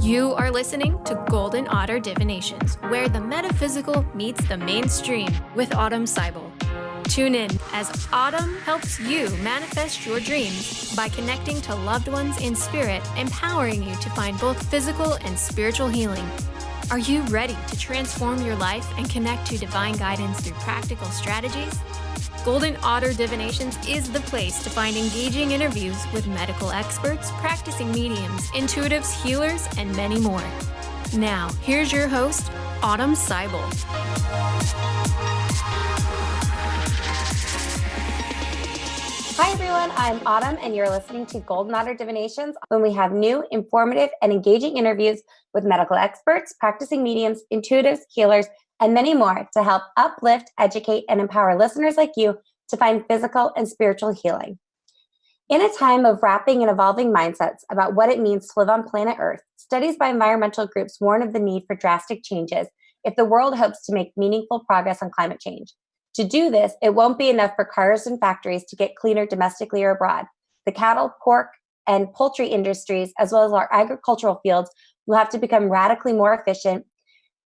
You are listening to Golden Otter Divinations, where the metaphysical meets the mainstream with Autumn Seibel. Tune in as Autumn helps you manifest your dreams by connecting to loved ones in spirit, empowering you to find both physical and spiritual healing. Are you ready to transform your life and connect to divine guidance through practical strategies? Golden Otter Divinations is the place to find engaging interviews with medical experts, practicing mediums, intuitives, healers, and many more. Now, here's your host, Autumn Seibel. Hi everyone, I'm Autumn and you're listening to Golden Otter Divinations, when we have new, informative, and engaging interviews with medical experts, practicing mediums, intuitives, healers, and many more to help uplift, educate, and empower listeners like you to find physical and spiritual healing. In a time of rapid and evolving mindsets about what it means to live on planet Earth, studies by environmental groups warn of the need for drastic changes if the world hopes to make meaningful progress on climate change. To do this, it won't be enough for cars and factories to get cleaner domestically or abroad. The cattle, pork, and poultry industries, as well as our agricultural fields, will have to become radically more efficient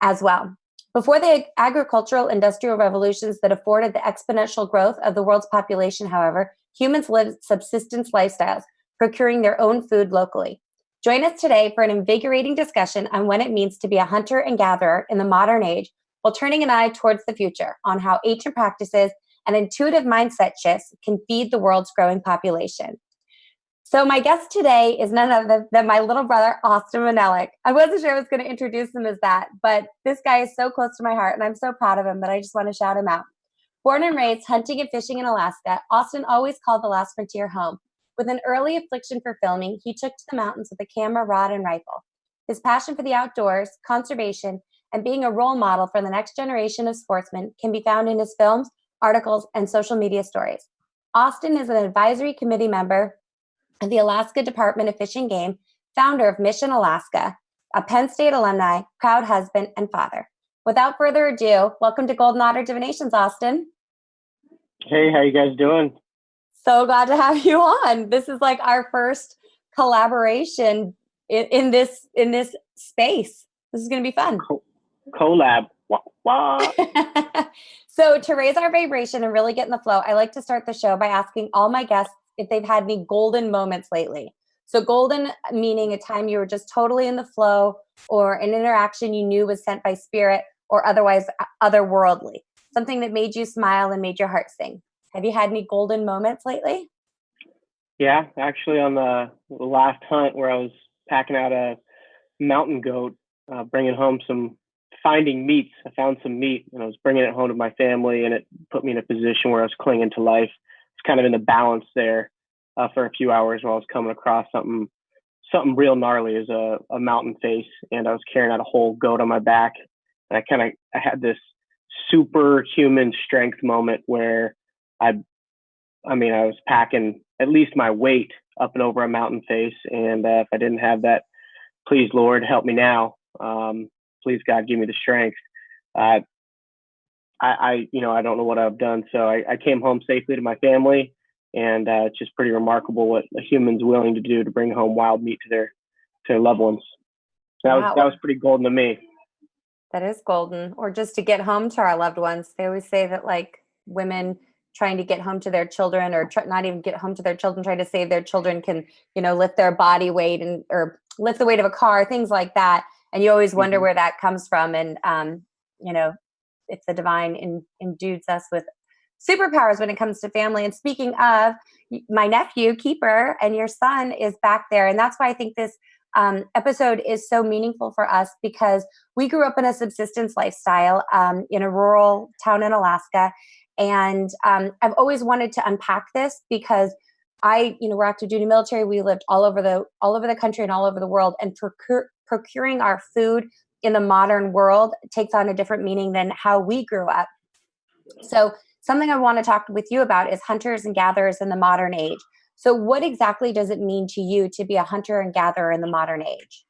as well. Before the agricultural industrial revolutions that afforded the exponential growth of the world's population, however, humans lived subsistence lifestyles, procuring their own food locally. Join us today for an invigorating discussion on what it means to be a hunter and gatherer in the modern age, while turning an eye towards the future on how ancient practices and intuitive mindset shifts can feed the world's growing population. So my guest today is none other than my little brother, Austin Manelick. I wasn't sure I was going to introduce him as that, but this guy is so close to my heart, and I'm so proud of him that I just want to shout him out. Born and raised hunting and fishing in Alaska, Austin always called the last frontier home. With an early affliction for filming, he took to the mountains with a camera, rod, and rifle. His passion for the outdoors, conservation, and being a role model for the next generation of sportsmen can be found in his films, articles, and social media stories. Austin is an advisory committee member of the Alaska Department of Fish and Game, founder of Mission Alaska, a Penn State alumni, proud husband, and father. Without further ado, welcome to Golden Otter Divinations, Austin. Hey, how you guys doing? So glad to have you on. This is like our first collaboration in this space. This is going to be fun. Collab. Wah, wah. So to raise our vibration and really get in the flow, I like to start the show by asking all my guests if they've had any golden moments lately. So golden meaning a time you were just totally in the flow, or an interaction you knew was sent by spirit or otherwise otherworldly. Something that made you smile and made your heart sing. Have you had any golden moments lately? Yeah, actually on the last hunt where I was packing out a mountain goat, bringing home finding meats. I found some meat and I was bringing it home to my family, and it put me in a position where I was clinging to life. It's kind of in the balance there for a few hours while I was coming across something real gnarly as a mountain face, and I was carrying out a whole goat on my back. And I had this superhuman strength moment where I was packing at least my weight up and over a mountain face, and if I didn't have that, please Lord help me now. Please God give me the strength. I don't know what I've done. So I came home safely to my family, and it's just pretty remarkable what a human's willing to do to bring home wild meat to their loved ones. That was pretty golden to me. That is golden. Or just to get home to our loved ones. They always say that like women trying to get home to their children, or not even get home to their children, trying to save their children, can, lift their body weight or lift the weight of a car, things like that. And you always wonder where that comes from. And, if the divine endues us with superpowers when it comes to family. And speaking of, my nephew, Keeper, and your son is back there. And that's why I think this episode is so meaningful for us, because we grew up in a subsistence lifestyle in a rural town in Alaska. And I've always wanted to unpack this because we're active duty military. We lived all over the country and all over the world, and procuring our food in the modern world takes on a different meaning than how we grew up. So something I want to talk with you about is hunters and gatherers in the modern age. So what exactly does it mean to you to be a hunter and gatherer in the modern age?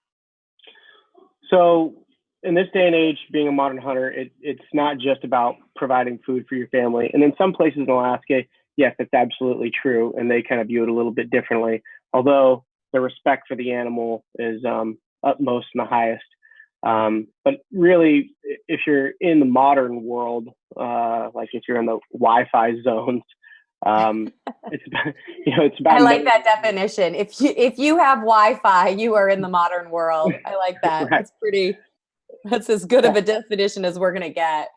So in this day and age, being a modern hunter, it's not just about providing food for your family. And in some places in Alaska, yes, that's absolutely true. And they kind of view it a little bit differently. Although the respect for the animal is utmost and the highest. But really, if you're in the modern world, like if you're in the Wi-Fi zones, it's it's about I like that definition. If you have Wi-Fi, you are in the modern world. I like that. right. That's as good of a definition as we're gonna get.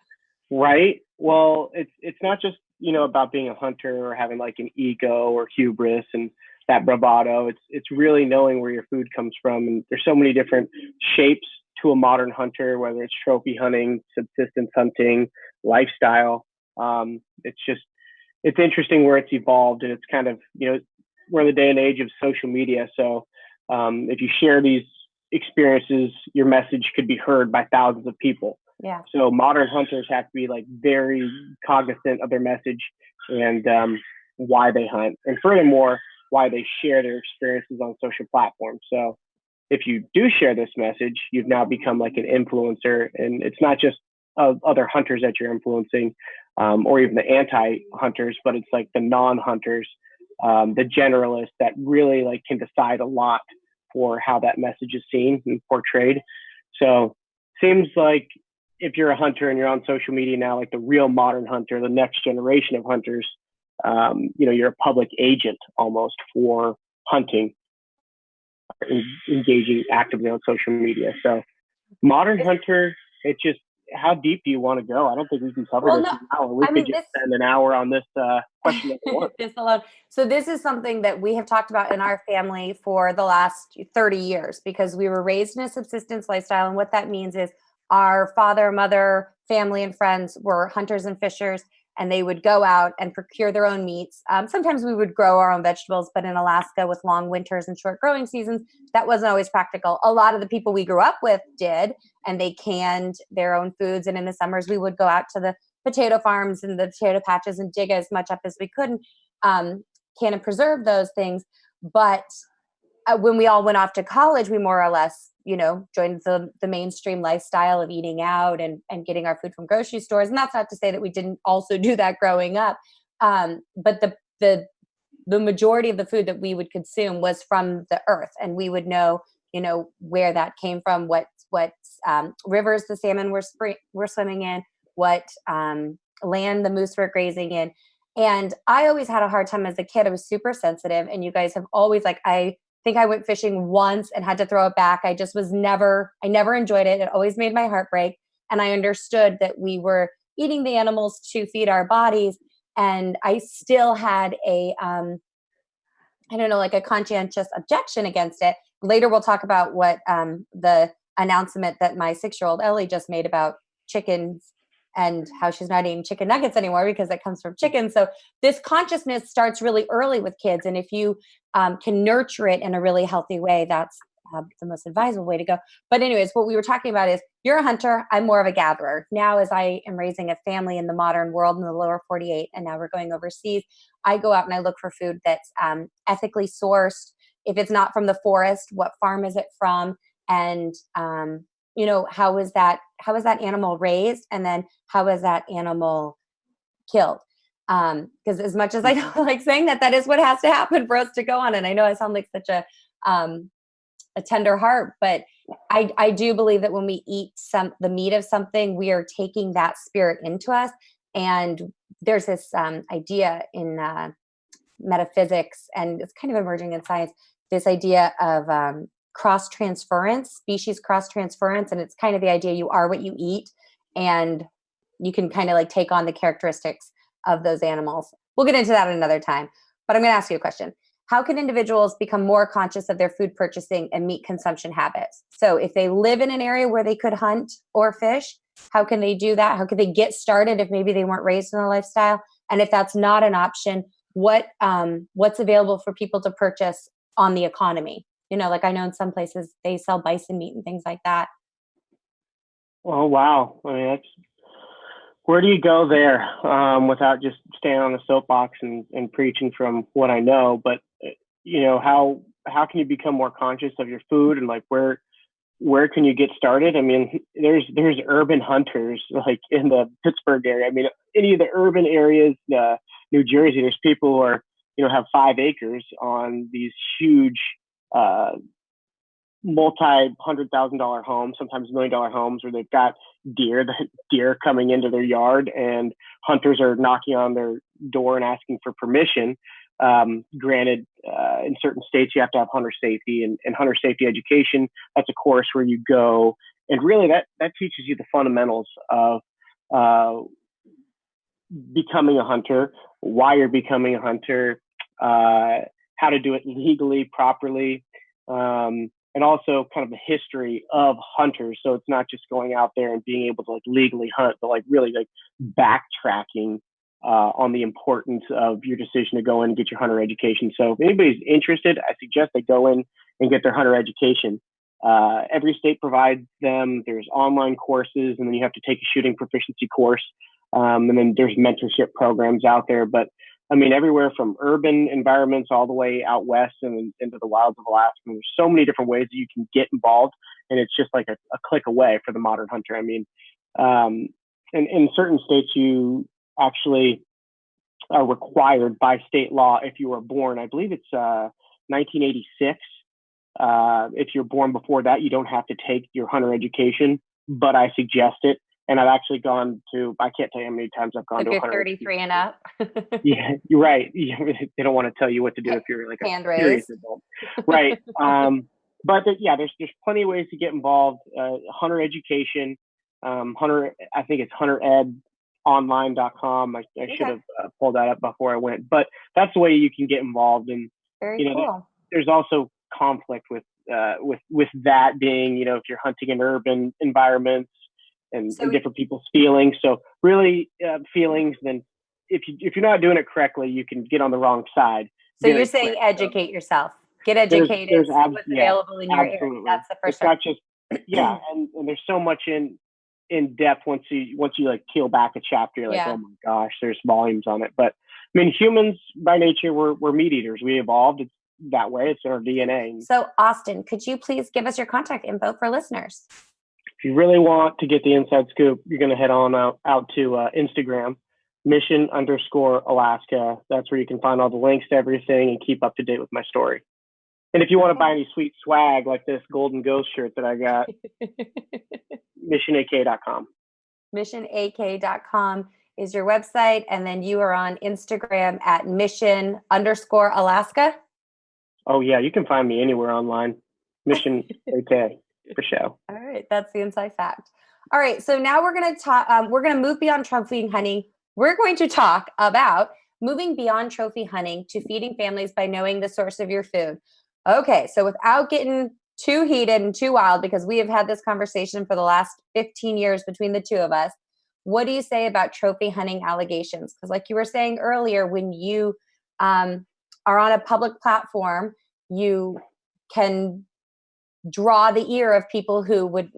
Right. Well, it's not just about being a hunter or having like an ego or hubris and that bravado. It's really knowing where your food comes from, and there's so many different shapes to a modern hunter, whether it's trophy hunting, subsistence hunting, lifestyle. It's interesting where it's evolved, and it's kind of we're in the day and age of social media. So if you share these experiences, your message could be heard by thousands of people. Yeah. So modern hunters have to be like very cognizant of their message and why they hunt, and furthermore, why they share their experiences on social platforms. So if you do share this message, you've now become like an influencer, and it's not just other hunters that you're influencing, or even the anti-hunters, but it's like the non-hunters, the generalists that really like can decide a lot for how that message is seen and portrayed. So seems like if you're a hunter and you're on social media now, like the real modern hunter, the next generation of hunters, you're a public agent almost for hunting, engaging actively on social media. So modern hunter, it's just, how deep do you want to go? I don't think we can cover this in an hour. We could just spend an hour on this question. This alone. So this is something that we have talked about in our family for the last 30 years, because we were raised in a subsistence lifestyle. And what that means is our father, mother, family, and friends were hunters and fishers, and they would go out and procure their own meats. Sometimes we would grow our own vegetables, but in Alaska with long winters and short growing seasons, that wasn't always practical. A lot of the people we grew up with did, and they canned their own foods. And in the summers, we would go out to the potato farms and the potato patches and dig as much up as we could, and can and preserve those things. But when we all went off to college, we more or less, joined the mainstream lifestyle of eating out and getting our food from grocery stores. And that's not to say that we didn't also do that growing up. But the majority of the food that we would consume was from the earth, and we would know, where that came from, what rivers the salmon were swimming in, what land the moose were grazing in. And I always had a hard time as a kid. I was super sensitive, and you guys have always, I think I went fishing once and had to throw it back. I never enjoyed it. It always made my heart break. And I understood that we were eating the animals to feed our bodies. And I still had a conscientious objection against it. Later, we'll talk about what the announcement that my 6-year-old Ellie just made about chickens and how she's not eating chicken nuggets anymore because it comes from chicken. So this consciousness starts really early with kids. And if you can nurture it in a really healthy way, that's the most advisable way to go. But anyways, what we were talking about is you're a hunter. I'm more of a gatherer. Now, as I am raising a family in the modern world in the lower 48, and now we're going overseas, I go out and I look for food that's ethically sourced. If it's not from the forest, what farm is it from? And how is that animal raised, and then how is that animal killed? Because as much as I don't like saying that is what has to happen for us to go on. And I know I sound like such a tender heart, but I do believe that when we eat the meat of something, we are taking that spirit into us. And there's this idea in metaphysics, and it's kind of emerging in science, this idea of cross-transference, species cross-transference. And it's kind of the idea you are what you eat, and you can kind of take on the characteristics of those animals. We'll get into that another time, but I'm going to ask you a question. How can individuals become more conscious of their food purchasing and meat consumption habits? So if they live in an area where they could hunt or fish, how can they do that? How could they get started if maybe they weren't raised in a lifestyle? And if that's not an option, what's available for people to purchase on the economy? I know in some places they sell bison meat and things like that. Oh, wow. I mean, where do you go there without just staying on the soapbox and preaching from what I know? But, how can you become more conscious of your food, and where can you get started? I mean, there's urban hunters in the Pittsburgh area. I mean, any of the urban areas, New Jersey, there's people who are, have 5 acres on these huge multi-$100,000 homes, sometimes $1 million homes, where they've got deer coming into their yard, and hunters are knocking on their door and asking for permission. Granted, in certain states, you have to have hunter safety and hunter safety education. That's a course where you go, and really that teaches you the fundamentals of becoming a hunter, why you're becoming a hunter, how to do it legally, properly, and also kind of the history of hunters. So it's not just going out there and being able to like legally hunt, but like really like backtracking on the importance of your decision to go in and get your hunter education. So if anybody's interested, I suggest they go in and get their hunter education. Every state provides them. There's online courses, and then you have to take a shooting proficiency course. And then there's mentorship programs out there. But I mean, everywhere from urban environments all the way out west and into the wilds of Alaska. And there's so many different ways that you can get involved, and it's just like a click away for the modern hunter. I mean, in certain states, you actually are required by state law, if you were born, I believe it's 1986. If you're born before that, you don't have to take your hunter education, but I suggest it. And I've actually gone to, I can't tell you how many times I've gone to a hunter. 33 and up. Yeah, you're right. They don't want to tell you what to do if you're like hand a serious raised. adult. Right. But there's plenty of ways to get involved. Hunter education, hunter, I think it's hunteredonline.com. I should have pulled that up before I went, but that's the way you can get involved. And Very cool. there's also conflict with that being, if you're hunting in urban environments and different people's feelings. So really feelings, then if you're not doing it correctly, you can get on the wrong side. So you're saying educate yourself, get educated, see what's available in your area. That's the first step. It's not just, and there's so much in depth once you like peel back a chapter, you're like, oh my gosh, there's volumes on it. But I mean, humans by nature, we're meat eaters. We evolved. It's that way. It's in our DNA. So Austin, could you please give us your contact info for listeners? If you really want to get the inside scoop, you're going to head on out to Instagram, mission_Alaska. That's where you can find all the links to everything and keep up to date with my story. And if you want to buy any sweet swag like this Golden Ghost shirt that I got, missionak.com. Missionak.com is your website. And then you are on Instagram at mission_Alaska. Oh yeah. You can find me anywhere online. Mission AK. For sure. All right. That's the inside fact. All right. So now we're going to talk, we're going to move beyond trophy hunting. We're going to talk about moving beyond trophy hunting to feeding families by knowing the source of your food. Okay. So without getting too heated and too wild, because we have had this conversation for the last 15 years between the two of us, what do you say about trophy hunting allegations? Because like you were saying earlier, when you are on a public platform, you can draw the ear of people who would,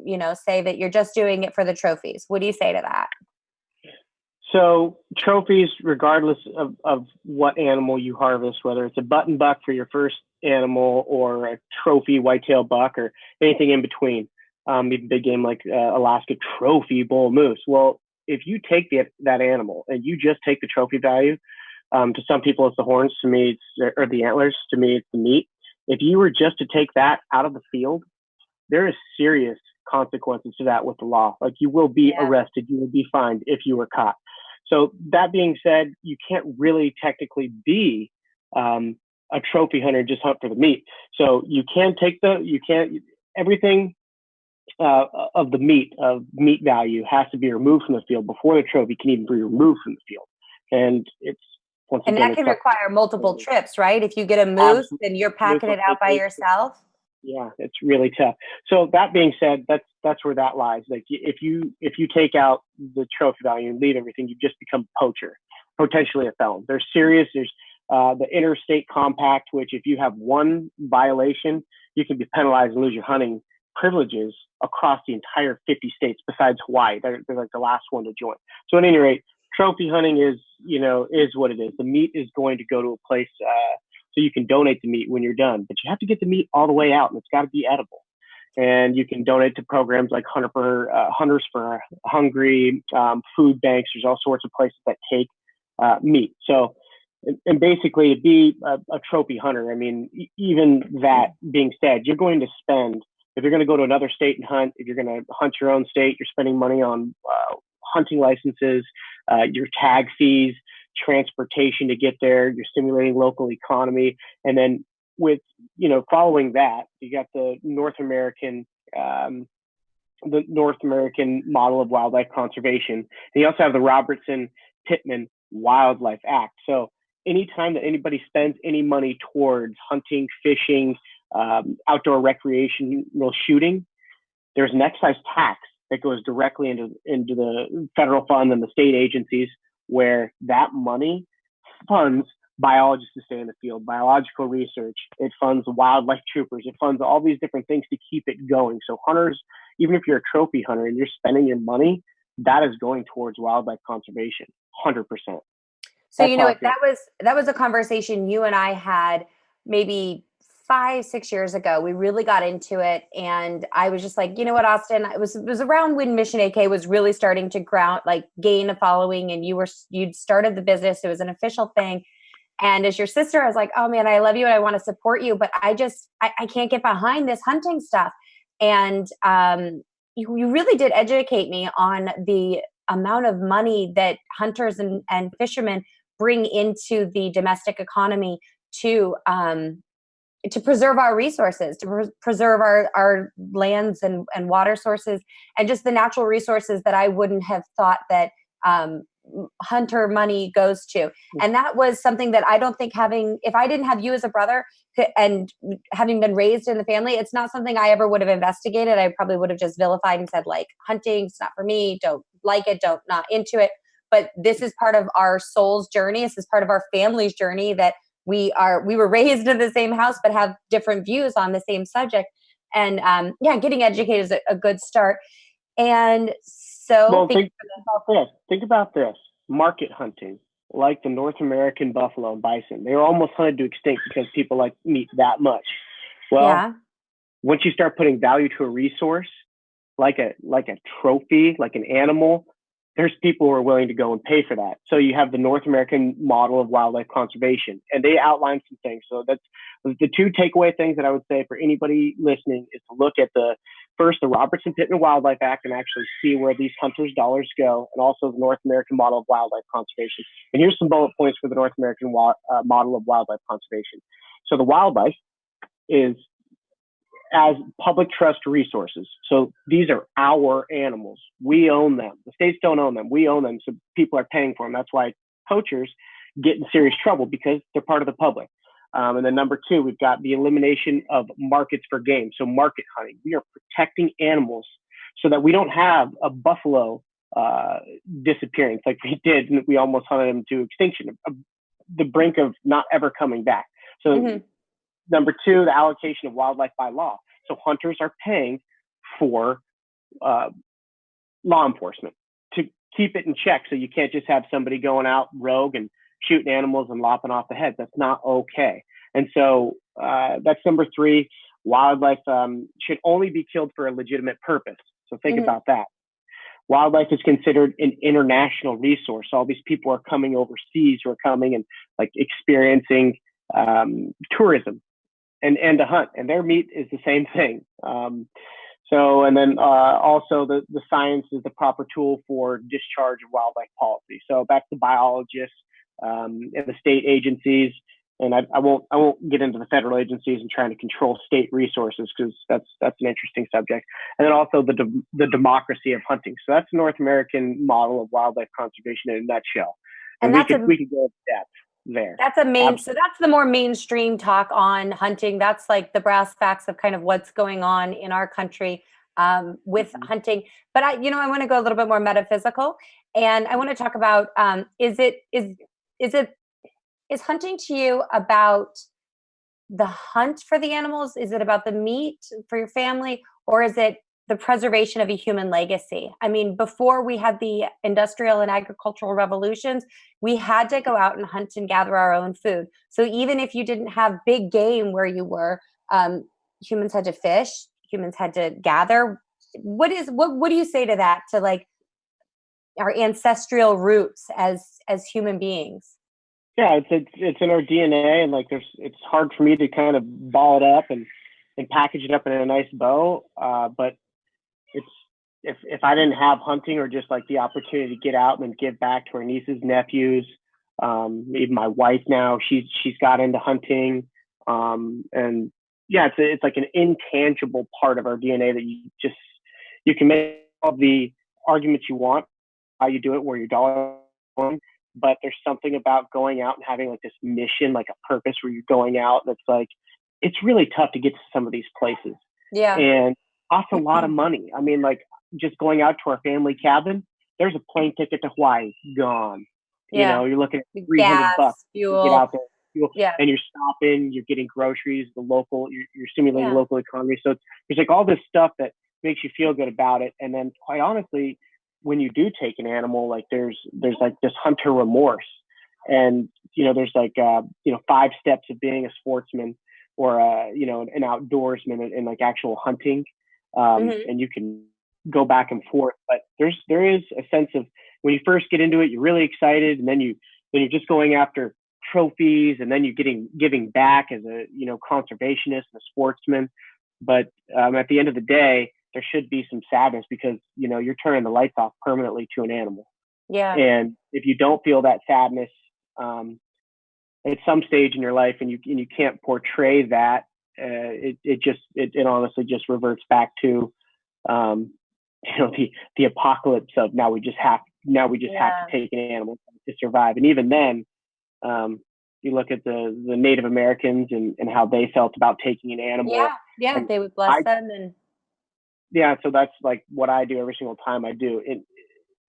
say that you're just doing it for the trophies. What do you say to that? So trophies, regardless of what animal you harvest, whether it's a button buck for your first animal or a trophy whitetail buck or anything in between, even big game like Alaska trophy bull moose. Well, if you take that animal and you just take the trophy value, to some people it's the horns, to me or the antlers, to me it's the meat. If you were just to take that out of the field, there is serious consequences to that with the law. Like you will be arrested, you will be fined if you were caught. So that being said, you can't really technically be a trophy hunter and just hunt for the meat. So you can take everything of the meat value has to be removed from the field before the trophy can even be removed from the field. And that can require multiple trips, right? If you get a moose and you're packing it out by yourself. Yeah, it's really tough. So that being said, that's where that lies. Like if you take out the trophy value and leave everything, you just become a poacher, potentially a felon. There's the interstate compact, which if you have one violation, you can be penalized and lose your hunting privileges across the entire 50 states besides Hawaii. They're like the last one to join. So at any rate, trophy hunting is what it is. The meat is going to go to a place so you can donate the meat when you're done, but you have to get the meat all the way out and it's got to be edible. And you can donate to programs like Hunters for Hungry, food banks. There's all sorts of places that take meat. So, and basically to be a trophy hunter, I mean, even that being said, you're going to spend If you're going to go to another state and hunt, if you're going to hunt your own state, you're spending money on hunting licenses, your tag fees, transportation to get there. You're stimulating local economy. And then with, following that, you got the North American model of wildlife conservation. And you also have the Robertson-Pittman Wildlife Act. So anytime that anybody spends any money towards hunting, fishing, outdoor recreational shooting, there's an excise tax that goes directly into the federal fund and the state agencies, where that money funds biologists to stay in the field, biological research. It funds wildlife troopers. It funds all these different things to keep it going. So hunters, even if you're a trophy hunter and you're spending your money, that is going towards wildlife conservation, 100%. So that was a conversation you and I had maybe 5-6 years ago. We really got into it, and I was just like, you know what, Austin, it was around when Mission AK was really starting to gain a following, and you'd started the business. It was an official thing. And as your sister, I was like, oh man, I love you and I want to support you, but I can't get behind this hunting stuff. And you really did educate me on the amount of money that hunters and fishermen bring into the domestic economy to preserve our resources, to preserve our lands and water sources, and just the natural resources that I wouldn't have thought that hunter money goes to. And that was something that I don't think if I didn't have you as a brother and having been raised in the family, it's not something I ever would have investigated. I probably would have just vilified and said, like, hunting's not for me, don't like it, not into it. But this is part of our soul's journey. This is part of our family's journey, that we were raised in the same house, but have different views on the same subject. And getting educated is a good start. And so think about this. Market hunting, like the North American buffalo and bison, they were almost hunted to extinct because people like meat that much. Well, once you start putting value to a resource, like a trophy, like an animal, there's people who are willing to go and pay for that. So you have the North American model of wildlife conservation, and they outline some things. So that's the two takeaway things that I would say for anybody listening is to look at the Robertson-Pittman Wildlife Act and actually see where these hunters' dollars go, and also the North American model of wildlife conservation. And here's some bullet points for the North American model of wildlife conservation. So the wildlife is as public trust resources. So these are our animals. We own them. The states don't own them. We own them. So people are paying for them. That's why poachers get in serious trouble, because they're part of the public. And then number two, we've got the elimination of markets for game. So market hunting. We are protecting animals so that we don't have a buffalo disappearance like we did. And we almost hunted them to extinction, the brink of not ever coming back. So number two, the allocation of wildlife by law. So hunters are paying for law enforcement to keep it in check. So you can't just have somebody going out rogue and shooting animals and lopping off the heads. That's not okay. And so that's number three. Wildlife should only be killed for a legitimate purpose. So think about that. Wildlife is considered an international resource. All these people are coming overseas, who are coming and like experiencing tourism and to hunt, and their meat is the same thing. And then also the science is the proper tool for discharge of wildlife policy. So back to biologists and the state agencies, and I won't get into the federal agencies and trying to control state resources, because that's an interesting subject. And then also the democracy of hunting. So that's the North American model of wildlife conservation in a nutshell. And we could go into depth there. So that's the more mainstream talk on hunting. That's like the brass facts of kind of what's going on in our country with hunting. But I want to go a little bit more metaphysical, and I want to talk about is hunting to you about the hunt for the animals? Is it about the meat for your family, or is it the preservation of a human legacy? I mean, before we had the industrial and agricultural revolutions, we had to go out and hunt and gather our own food. So even if you didn't have big game where you were, humans had to fish, humans had to gather. What do you say to that, to like our ancestral roots as human beings? Yeah, it's in our DNA, and like it's hard for me to kind of ball it up and and package it up in a nice bow. But it's if I didn't have hunting or just like the opportunity to get out and then give back to our nieces, nephews, even my wife now, she's got into hunting, and yeah, it's like an intangible part of our DNA that you can make all the arguments you want how you do it, where your dollar going, but there's something about going out and having like this mission, like a purpose where you're going out that's like it's really tough to get to some of these places. Yeah. And costs a lot of money. I mean, like just going out to our family cabin, there's a plane ticket to Hawaii gone. You know, you're looking at $300 fuel. to get out there. Fuel, yeah. And you're stopping, you're getting groceries, you're stimulating the local economy. So there's like all this stuff that makes you feel good about it. And then quite honestly, when you do take an animal, like there's like this hunter remorse. And, there's like, 5 steps of being a sportsman or, an outdoorsman in like actual hunting. And you can go back and forth, but there is a sense of when you first get into it, you're really excited. And then you're just going after trophies, and then you're giving back as a, conservationist and a sportsman. But at the end of the day, there should be some sadness because, you're turning the lights off permanently to an animal. Yeah. And if you don't feel that sadness at some stage in your life and you can't portray that, it honestly just reverts back to, the apocalypse of now we just have to take an animal to survive. And even then, you look at the Native Americans and how they felt about taking an animal. Yeah. They would bless them. And yeah. So that's like what I do every single time I do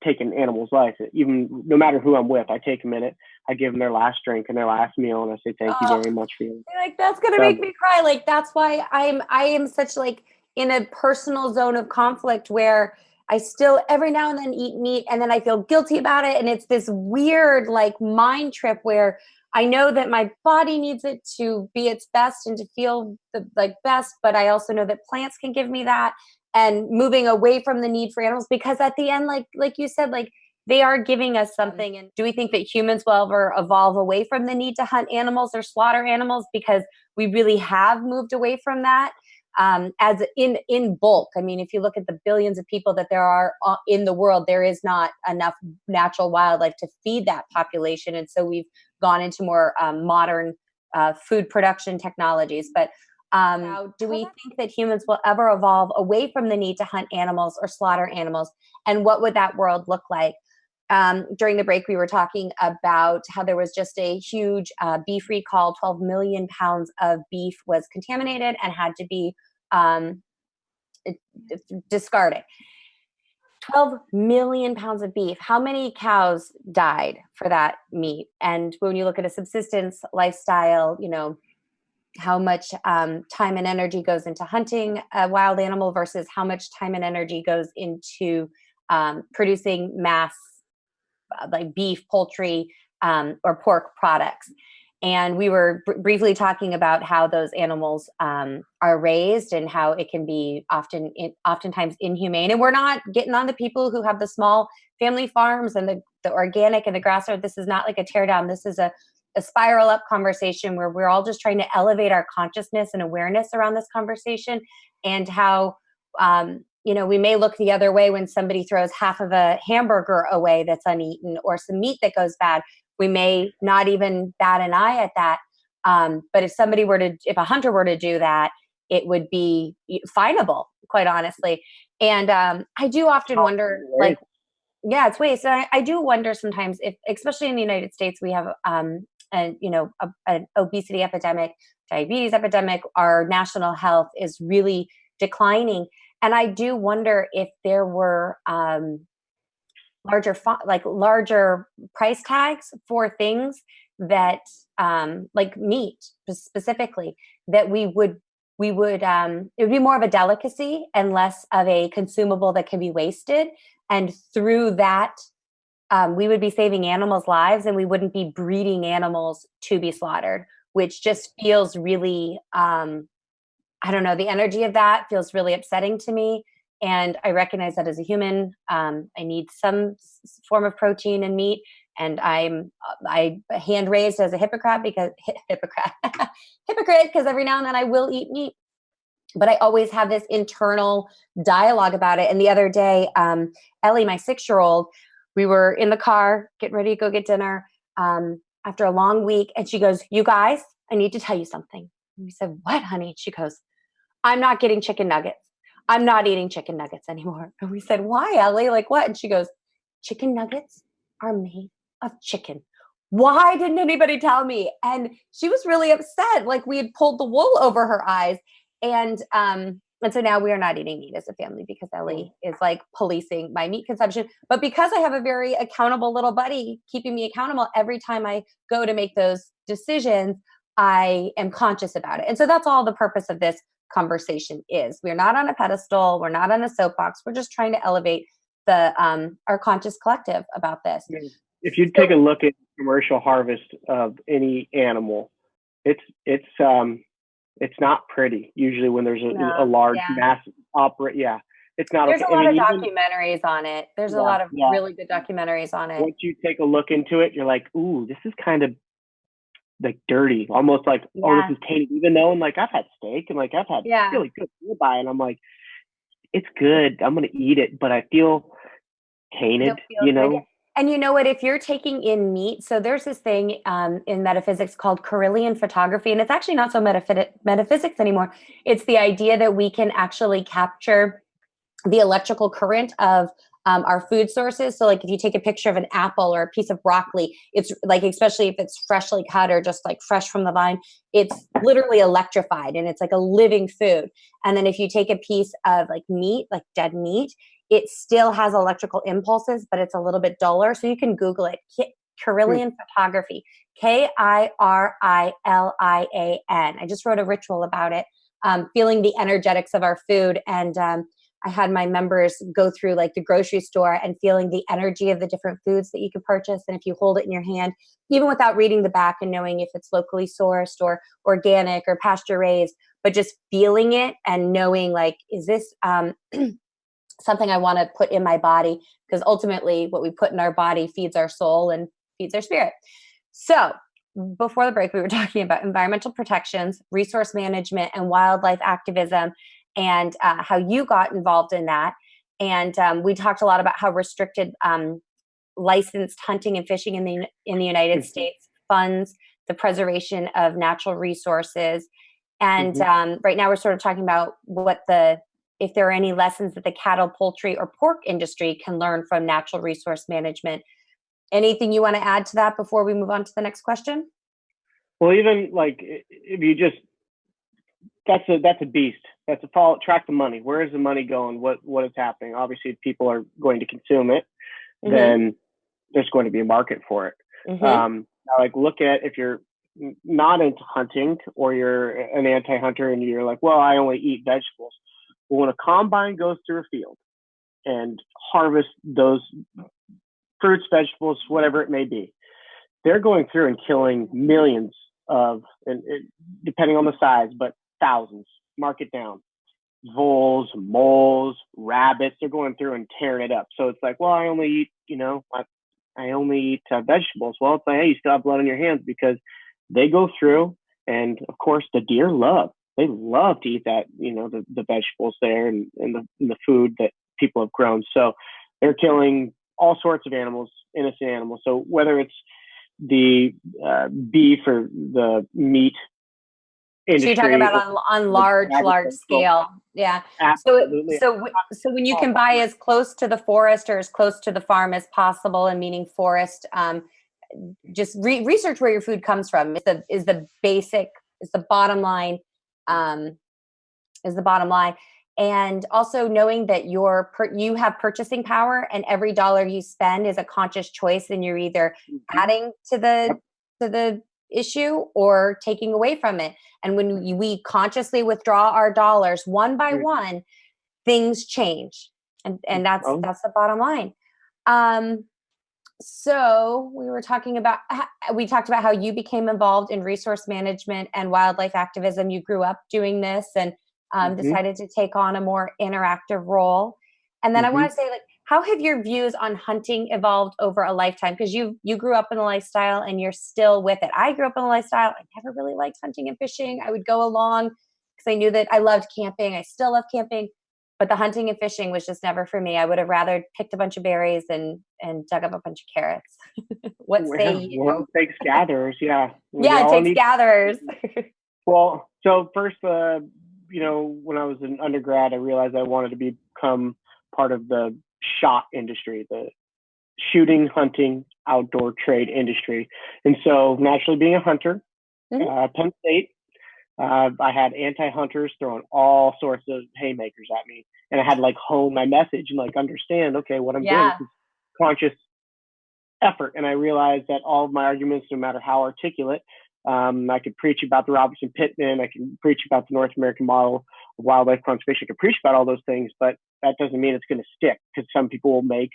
take an animal's life. Even no matter who I'm with, I take a minute, I give them their last drink and their last meal, and I say thank you very much for you. Like that's gonna make me cry. Like that's why I am such like in a personal zone of conflict where I still every now and then eat meat and then I feel guilty about it, and it's this weird like mind trip where I know that my body needs it to be its best and to feel the like best, but I also know that plants can give me that. And moving away from the need for animals, because at the end, like you said, like they are giving us something. And do we think that humans will ever evolve away from the need to hunt animals or slaughter animals? Because we really have moved away from that as in bulk. I mean, if you look at the billions of people that there are in the world, there is not enough natural wildlife to feed that population. And so we've gone into more modern food production technologies. But do we think that humans will ever evolve away from the need to hunt animals or slaughter animals? And what would that world look like? During the break, we were talking about how there was just a huge beef recall. 12 million pounds of beef was contaminated and had to be discarded. 12 million pounds of beef. How many cows died for that meat? And when you look at a subsistence lifestyle, how much time and energy goes into hunting a wild animal versus how much time and energy goes into producing mass like beef, poultry, or pork products. And we were briefly talking about how those animals are raised and how it can be oftentimes inhumane. And we're not getting on the people who have the small family farms and the organic and the grass-fed. This is not like a tear down. This is a spiral up conversation where we're all just trying to elevate our consciousness and awareness around this conversation, and how, we may look the other way when somebody throws half of a hamburger away that's uneaten or some meat that goes bad. We may not even bat an eye at that. But if a hunter were to do that, it would be finable, quite honestly. And I do often wonder, like, yeah, it's waste. And I do wonder sometimes if, especially in the United States, we have an obesity epidemic, diabetes epidemic. Our national health is really declining, and I do wonder if there were larger price tags for things that, like meat specifically, that it would be more of a delicacy and less of a consumable that can be wasted, and through that. We would be saving animals' lives, and we wouldn't be breeding animals to be slaughtered, which just feels really, I don't know, the energy of that feels really upsetting to me. And I recognize that as a human, I need some form of protein and meat. And I hand raised as a hypocrite because every now and then I will eat meat. but I always have this internal dialogue about it. And the other day, Ellie, my 6-year-old, we were in the car getting ready to go get dinner after a long week. And she goes, "You guys, I need to tell you something." And we said, "What, honey?" And she goes, "I'm not getting chicken nuggets. I'm not eating chicken nuggets anymore." And we said, "Why, Ellie? Like what?" And she goes, "Chicken nuggets are made of chicken. Why didn't anybody tell me?" And she was really upset. Like we had pulled the wool over her eyes. And so now we are not eating meat as a family because Ellie is like policing my meat consumption. But because I have a very accountable little buddy keeping me accountable every time I go to make those decisions, I am conscious about it. And so that's all the purpose of this conversation is. We're not on a pedestal. We're not on a soapbox. We're just trying to elevate our conscious collective about this. If you take a look at commercial harvest of any animal, it's not pretty. Usually when there's a large mass operate, it's not. There's okay. a lot of documentaries on it. There's a lot of really good documentaries on it. Once you take a look into it, you're like, ooh, this is kind of like dirty, almost like, oh, this is tainted. Even though, and like I've had steak and like I've had really good ribeye, and I'm like, it's good. I'm gonna eat it, but I feel tainted. And you know what? If you're taking in meat, so there's this thing in metaphysics called Carillion photography, and it's actually not so metaphysics anymore. It's the idea that we can actually capture the electrical current of our food sources. So like if you take a picture of an apple or a piece of broccoli, it's like, especially if it's freshly cut or just like fresh from the vine, it's literally electrified and it's like a living food. And then if you take a piece of like meat, like dead meat, it still has electrical impulses, but it's a little bit duller. So you can Google it. Carillion photography, Kirilian. I just wrote a ritual about it, feeling the energetics of our food. And I had my members go through like the grocery store and feeling the energy of the different foods that you could purchase. And if you hold it in your hand, even without reading the back and knowing if it's locally sourced or organic or pasture raised, but just feeling it and knowing like, is this something I want to put in my body? Because ultimately what we put in our body feeds our soul and feeds our spirit. So before the break, we were talking about environmental protections, resource management, and wildlife activism, and how you got involved in that. And we talked a lot about how restricted licensed hunting and fishing in the United States funds the preservation of natural resources. And right now we're sort of talking about if there are any lessons that the cattle, poultry, or pork industry can learn from natural resource management. Anything you want to add to that before we move on to the next question? Well, even like if you just, that's a beast. That's a follow, track the money. Where is the money going? What is happening? Obviously, if people are going to consume it, then there's going to be a market for it. Now, like look at if you're not into hunting or you're an anti-hunter and you're like, well, I only eat vegetables. Well, when a combine goes through a field and harvests those fruits, vegetables, whatever it may be, they're going through and killing millions of, depending on the size, but thousands, mark it down, voles, moles, rabbits. They're going through and tearing it up. So it's like, well, I only eat, I only eat vegetables. Well, it's like, hey, you still have blood on your hands because they go through, and of course the deer they love to eat that, the vegetables there and the food that people have grown. So they're killing all sorts of animals, innocent animals. So whether it's the beef or the meat industry. So you're talking about on large scale. Yeah. Absolutely. So when you can buy as close to the forest or as close to the farm as possible, and meaning forest, just research where your food comes from is the bottom line. Is the bottom line. And also knowing that you have purchasing power, and every dollar you spend is a conscious choice, and you're either adding to the issue or taking away from it. And when we consciously withdraw our dollars one by one, things change. And that's the bottom line. So we talked about how you became involved in resource management and wildlife activism. You grew up doing this and decided to take on a more interactive role. And then I want to say, like, how have your views on hunting evolved over a lifetime? Because you grew up in a lifestyle and you're still with it. I grew up in a lifestyle. I never really liked hunting and fishing. I would go along because I knew that I loved camping. I still love camping, but the hunting and fishing was just never for me. I would have rather picked a bunch of berries and dug up a bunch of carrots. What say you? Well, it takes gatherers. Yeah. We Yeah, it all takes need. gatherers. Well, so first, when I was an undergrad, I realized I wanted to become part of the shot industry, the shooting, hunting, outdoor trade industry. And so naturally being a hunter, Penn State, I had anti-hunters throwing all sorts of haymakers at me. And I had to like hone my message and like understand, okay, what I'm doing is conscious effort. And I realized that all of my arguments, no matter how articulate, I could preach about the Robinson Pittman. I can preach about the North American model of wildlife conservation. I could preach about all those things, but that doesn't mean it's going to stick, because some people will make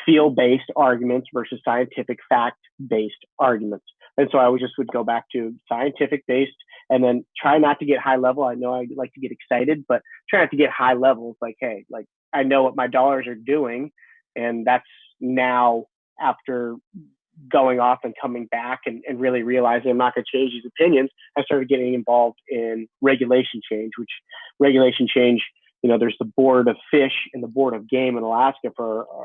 feel-based arguments versus scientific fact-based arguments. And so I would go back to scientific-based and then try not to get high level. I know I like to get excited, but try not to get high level. It's like, hey, like I know what my dollars are doing. And that's now after going off and coming back and really realizing I'm not going to change these opinions, I started getting involved in regulation change, there's the Board of Fish and the Board of Game in Alaska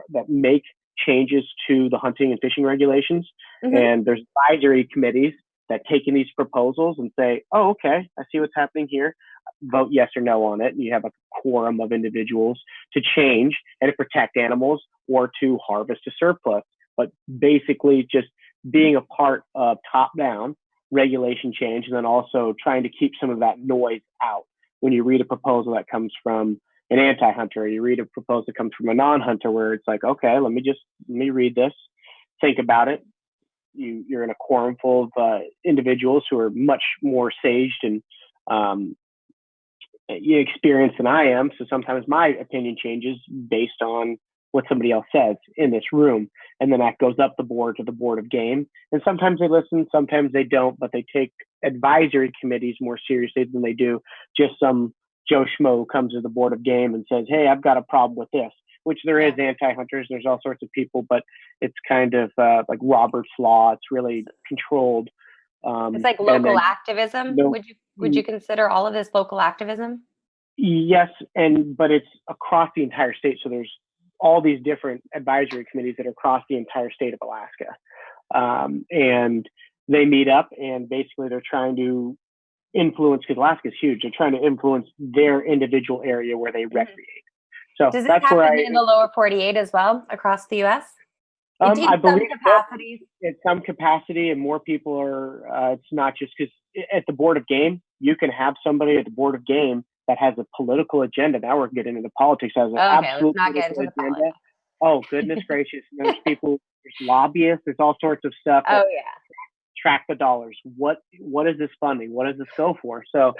that make changes to the hunting and fishing regulations. And there's advisory committees that take in these proposals and say, oh, okay, I see what's happening here. Vote yes or no on it. And you have a quorum of individuals to change and to protect animals or to harvest a surplus. But basically just being a part of top-down regulation change, and then also trying to keep some of that noise out. When you read a proposal that comes from an anti-hunter, you read a proposal that comes from a non-hunter, where it's like, okay, let me read this, think about it. You're in a quorum full of individuals who are much more saged and experienced than I am. So sometimes my opinion changes based on what somebody else says in this room. And then that goes up the board to the Board of Game. And sometimes they listen, sometimes they don't, but they take advisory committees more seriously than they do just some Joe Schmo who comes to the Board of Game and says, hey, I've got a problem with this, which there is anti-hunters. There's all sorts of people, but it's kind of like Robert's Law. It's really controlled. It's like local activism. Would you consider all of this local activism? Yes, but it's across the entire state. So there's all these different advisory committees that are across the entire state of Alaska. And they meet up, and basically they're trying to influence, because Alaska is huge, they're trying to influence their individual area where they recreate. So does this happen in the lower 48 as well, across the U.S.? I believe in some capacity, and more people are, it's not just because at the Board of Game, you can have somebody at the Board of Game that has a political agenda. Now we're getting into politics. Has an absolute political agenda. Oh, goodness gracious. There's people, there's lobbyists, there's all sorts of stuff. Track the dollars. What is this funding? What does this go for? So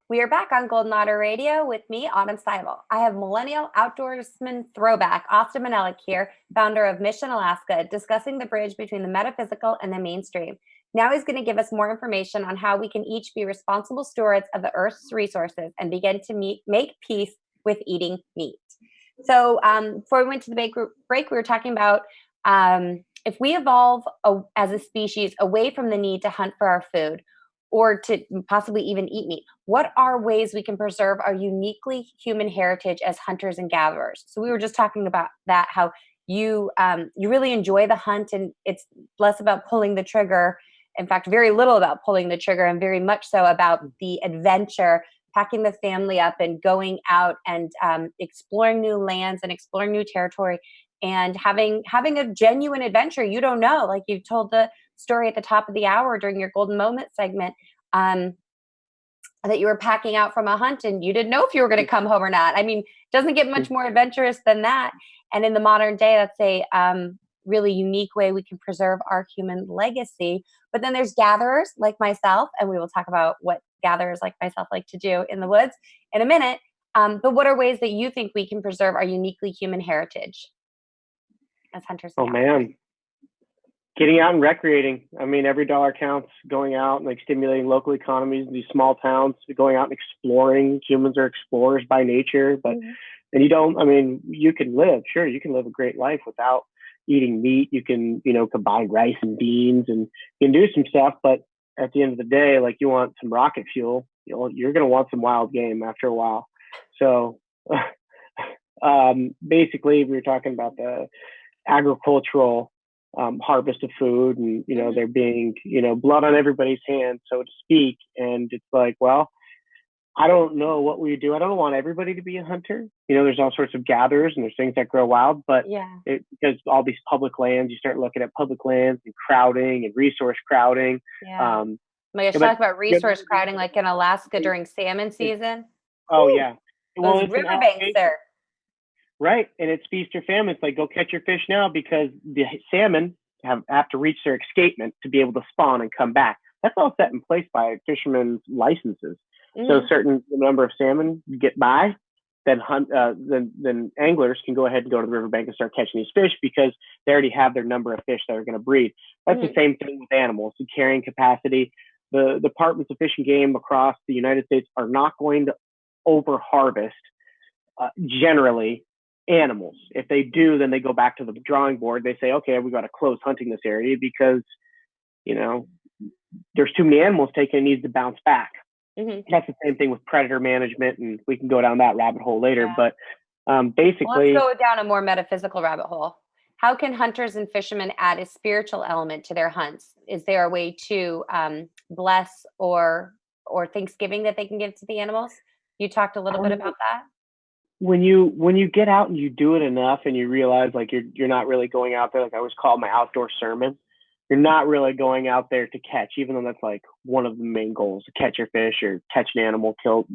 we are back on Golden Otter Radio with me, Autumn Seibel. I have millennial outdoorsman throwback Austin Manelick here, founder of Mission Alaska, discussing the bridge between the metaphysical and the mainstream. Now he's going to give us more information on how we can each be responsible stewards of the Earth's resources and begin to make peace with eating meat. So before we went to the break, we were talking about if we evolve as a species away from the need to hunt for our food or to possibly even eat meat, what are ways we can preserve our uniquely human heritage as hunters and gatherers? So we were just talking about that, how you really enjoy the hunt, and it's less about pulling the trigger. In fact, very little about pulling the trigger, and very much so about the adventure, packing the family up and going out and exploring new lands and exploring new territory and having a genuine adventure. You don't know, like you told the story at the top of the hour during your Golden Moment segment, that you were packing out from a hunt and you didn't know if you were going to come home or not. I mean, it doesn't get much more adventurous than that. And in the modern day, that's a really unique way we can preserve our human legacy. But then there's gatherers like myself, and we will talk about what gatherers like myself like to do in the woods in a minute. But what are ways that you think we can preserve our uniquely human heritage as hunters? Oh, man. Getting out and recreating. I mean, every dollar counts. Going out and like stimulating local economies in these small towns, going out and exploring. Humans are explorers by nature, but and you can live a great life without eating meat. You can, combine rice and beans, and you can do some stuff, but at the end of the day, like, you want some rocket fuel. you're going to want some wild game after a while. So basically, we were talking about the agricultural harvest of food, and there being blood on everybody's hands, so to speak. And it's like, well, I don't know what we do. I don't want everybody to be a hunter. There's all sorts of gatherers and there's things that grow wild, but because all these public lands, you start looking at public lands and crowding and resource crowding. Yeah. Talk about resource crowding, like in Alaska during salmon season. Oh, yeah. Well, those riverbanks there. Right. And it's feast or famine. It's like, go catch your fish now, because the salmon have to reach their escapement to be able to spawn and come back. That's all set in place by fishermen's licenses. Mm-hmm. So a certain number of salmon get by, then anglers can go ahead and go to the riverbank and start catching these fish, because they already have their number of fish that are going to breed. That's the same thing with animals, the carrying capacity. The departments of Fish and Game across the United States are not going to over harvest generally animals. If they do, then they go back to the drawing board. They say, okay, we've got to close hunting this area because there's too many animals taken, and needs to bounce back. Mm-hmm. That's the same thing with predator management, and we can go down that rabbit hole later. Yeah. But basically, let's go down a more metaphysical rabbit hole. How can hunters and fishermen add a spiritual element to their hunts? Is there a way to bless or Thanksgiving that they can give to the animals? You talked a little bit about that. When you get out and you do it enough, and you realize like you're not really going out there, like I always call it my outdoor sermon. You're not really going out there to catch, even though that's like one of the main goals: to catch your fish or catch an animal, kill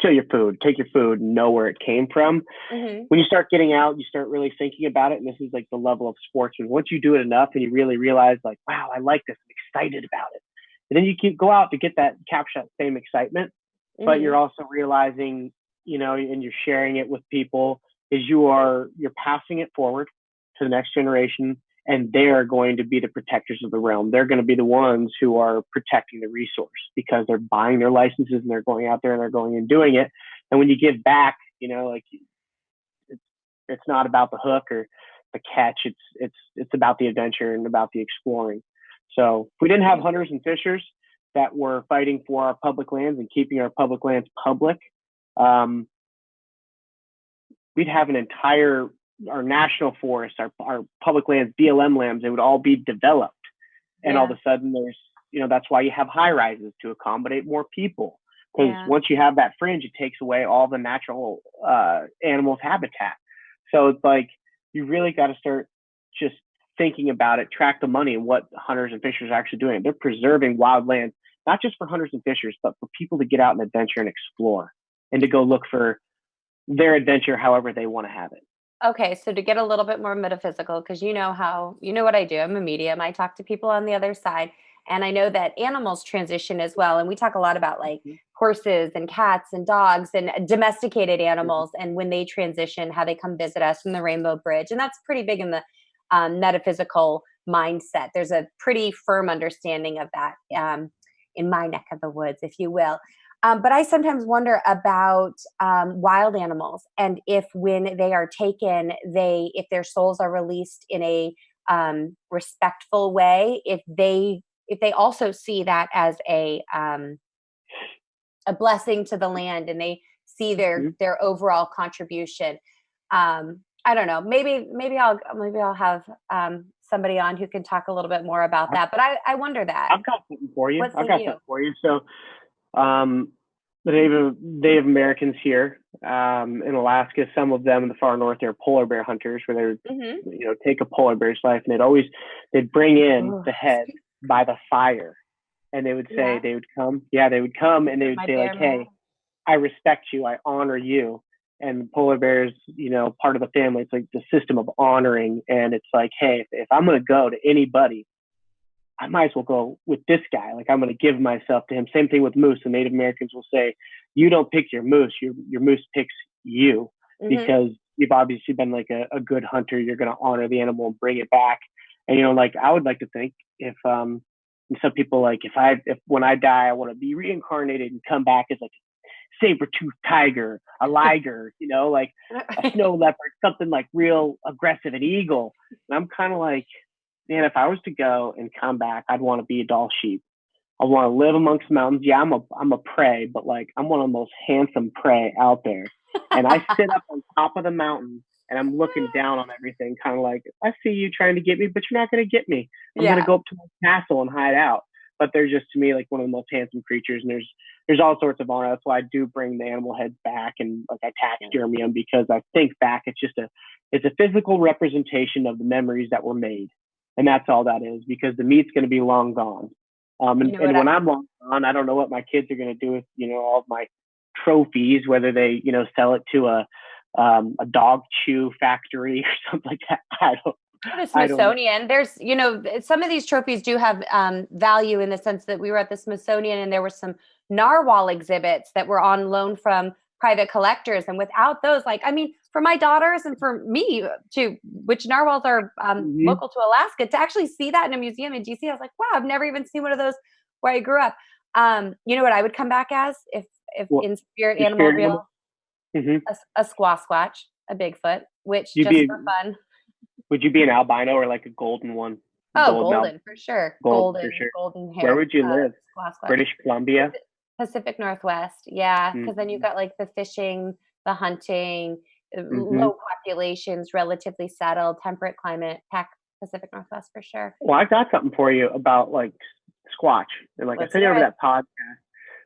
your food, take your food, know where it came from. Mm-hmm. When you start getting out, you start really thinking about it. And this is like the level of sportsman. Once you do it enough and you really realize like, wow, I like this, I'm excited about it. And then you go out to capture that same excitement, but you're also realizing, and you're sharing it with people, is you're passing it forward to the next generation. And they're going to be the protectors of the realm. They're going to be the ones who are protecting the resource, because they're buying their licenses and they're going out there and they're going and doing it. And when you give back, like it's not about the hook or the catch. It's about the adventure and about the exploring. So if we didn't have hunters and fishers that were fighting for our public lands and keeping our public lands public, we'd have our national forests, our public lands, BLM lands, they would all be developed. And all of a sudden there's, that's why you have high rises, to accommodate more people. Because once you have that fringe, it takes away all the natural animals' habitat. So it's like, you really got to start just thinking about it, track the money, and what hunters and fishers are actually doing. They're preserving wild lands, not just for hunters and fishers, but for people to get out and adventure and explore, and to go look for their adventure however they want to have it. Okay, so to get a little bit more metaphysical, because you know what I do. I'm a medium. I talk to people on the other side, and I know that animals transition as well. And we talk a lot about like horses and cats and dogs and domesticated animals, and when they transition, how they come visit us from the Rainbow Bridge. And that's pretty big in the metaphysical mindset. There's a pretty firm understanding of that in my neck of the woods, if you will. But I sometimes wonder about wild animals, and if when they are taken, if their souls are released in a respectful way, if they also see that as a blessing to the land, and they see their overall contribution. I don't know. Maybe I'll have somebody on who can talk a little bit more about that. But I wonder that. I've got something for you. So. The Native Americans here in Alaska, some of them in the far north, they're polar bear hunters, where they would take a polar bear's life, and they'd bring in the head by the fire, and they would say they would come and they would say like, hey, I respect you, I honor you. And polar bears, part of the family, it's like the system of honoring, and it's like, hey, if I'm going to go to anybody, I might as well go with this guy. Like, I'm going to give myself to him. Same thing with moose. The Native Americans will say, you don't pick your moose. Your moose picks you, because you've obviously been like a good hunter. You're going to honor the animal and bring it back. And, like, I would like to think if some people, like, if when I die, I want to be reincarnated and come back as like a saber-toothed tiger, a liger, like a snow leopard, something like real aggressive, an eagle. And I'm kind of like, man, if I was to go and come back, I'd want to be a Dall sheep. I want to live amongst the mountains. Yeah, I'm a prey, but like I'm one of the most handsome prey out there. And I sit up on top of the mountain and I'm looking down on everything, kind of like, I see you trying to get me, but you're not going to get me. I'm going to go up to my castle and hide out. But they're just, to me, like one of the most handsome creatures. And there's all sorts of honor. That's why I do bring the animal heads back, and like I taxidermy them, because I think back, it's a physical representation of the memories that were made. And that's all that is, because the meat's going to be long gone. And when I'm long gone, I don't know what my kids are going to do with, all of my trophies, whether they, sell it to a dog chew factory or something like that. The Smithsonian. There's, some of these trophies do have value in the sense that we were at the Smithsonian and there were some narwhal exhibits that were on loan from private collectors. And without those, for my daughters and for me too, which narwhals are local to Alaska, to actually see that in a museum in DC, I was like, wow, I've never even seen one of those where I grew up. You know what I would come back as if in spirit animal real? A squatch, a Bigfoot, which for fun. Would you be an albino or like a golden one? Golden for sure. Golden hair. Where would you live? British Columbia? Pacific Northwest. Yeah. Because then you've got like the fishing, the hunting, low populations, relatively settled, temperate climate, Pacific Northwest for sure. Well, I got something for you about like Squatch. And like I sent you over that podcast.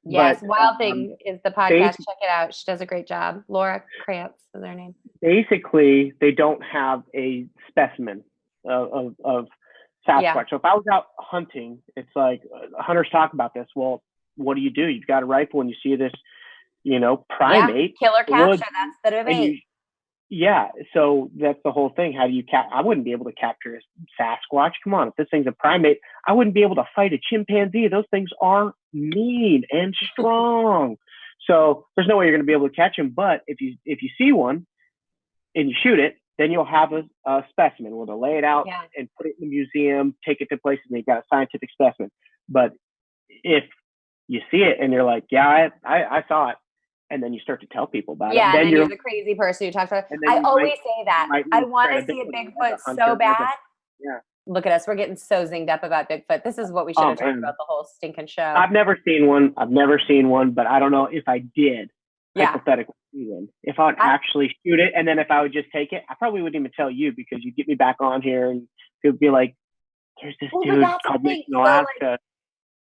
Yes, Wild Thing is the podcast. Check it out. She does a great job. Laura Krantz is her name. Basically, they don't have a specimen of Sasquatch. Yeah. So if I was out hunting, it's like hunters talk about this. Well, what do? You've got a rifle and you see this, primate. Yeah. Killer capture. That's the debate. Yeah, so that's the whole thing. How do you I wouldn't be able to capture a Sasquatch. Come on, if this thing's a primate, I wouldn't be able to fight a chimpanzee. Those things are mean and strong. So there's no way you're going to be able to catch them. But if you see one and you shoot it, then you'll have a specimen where they'll lay it out and put it in the museum, take it to places, and they've got a scientific specimen. But if you see it and you're like, yeah, I saw it, and then you start to tell people about it. Yeah, and then you're the crazy person who talks about it. I always say that. I want to see a Bigfoot so bad. Yeah. Look at us. We're getting so zinged up about Bigfoot. This is what we should have talked about the whole stinking show. I've never seen one, but I don't know if I did hypothetically see one. If I would actually shoot it, and then if I would just take it, I probably wouldn't even tell you, because you'd get me back on here and it would be like, there's this dude called Alaska.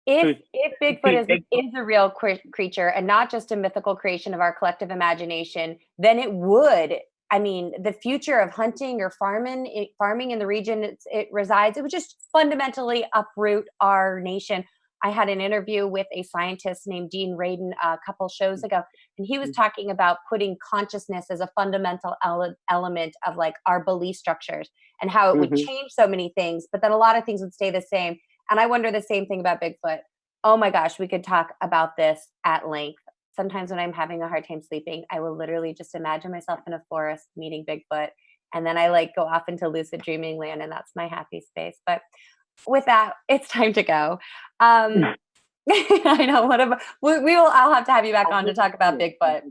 If Bigfoot is a real creature and not just a mythical creation of our collective imagination, then it would, the future of hunting or farming in the region it resides, it would just fundamentally uproot our nation. I had an interview with a scientist named Dean Radin a couple shows ago, and he was talking about putting consciousness as a fundamental element of like our belief structures and how it would change so many things, but then a lot of things would stay the same. And I wonder the same thing about Bigfoot. Oh my gosh, we could talk about this at length. Sometimes when I'm having a hard time sleeping, I will literally just imagine myself in a forest meeting Bigfoot. And then I go off into lucid dreaming land, and that's my happy space. But with that, it's time to go. I know. I'll have to have you back on to talk about Bigfoot.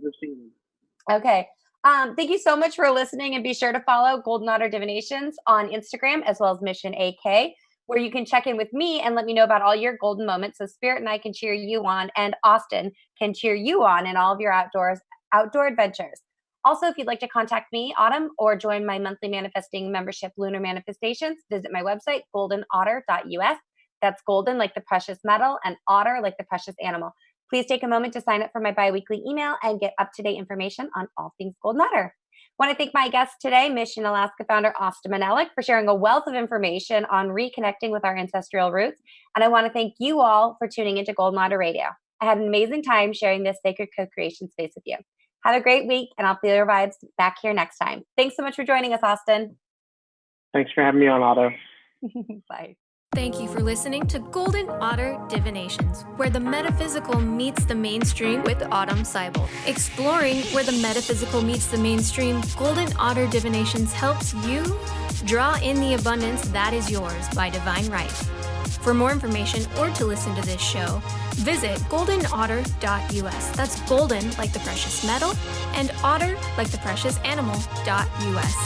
Okay. Thank you so much for listening, and be sure to follow Golden Otter Divinations on Instagram as well as Mission AK, where you can check in with me and let me know about all your golden moments so Spirit and I can cheer you on, and Austin can cheer you on in all of your outdoor adventures. Also, if you'd like to contact me, Autumn, or join my monthly manifesting membership, Lunar Manifestations, visit my website, goldenotter.us. That's golden like the precious metal, and otter like the precious animal. Please take a moment to sign up for my biweekly email and get up-to-date information on all things Golden Otter. I want to thank my guest today, Mission Alaska founder Austin Manelick, for sharing a wealth of information on reconnecting with our ancestral roots. And I want to thank you all for tuning into Golden Otter Radio. I had an amazing time sharing this sacred co-creation space with you. Have a great week, and I'll feel your vibes back here next time. Thanks so much for joining us, Austin. Thanks for having me on, Otto. Bye. Thank you for listening to Golden Otter Divinations, where the metaphysical meets the mainstream with Autumn Seibel. Exploring where the metaphysical meets the mainstream, Golden Otter Divinations helps you draw in the abundance that is yours by divine right. For more information or to listen to this show, visit goldenotter.us. That's golden like the precious metal, and otter like the precious animal.us.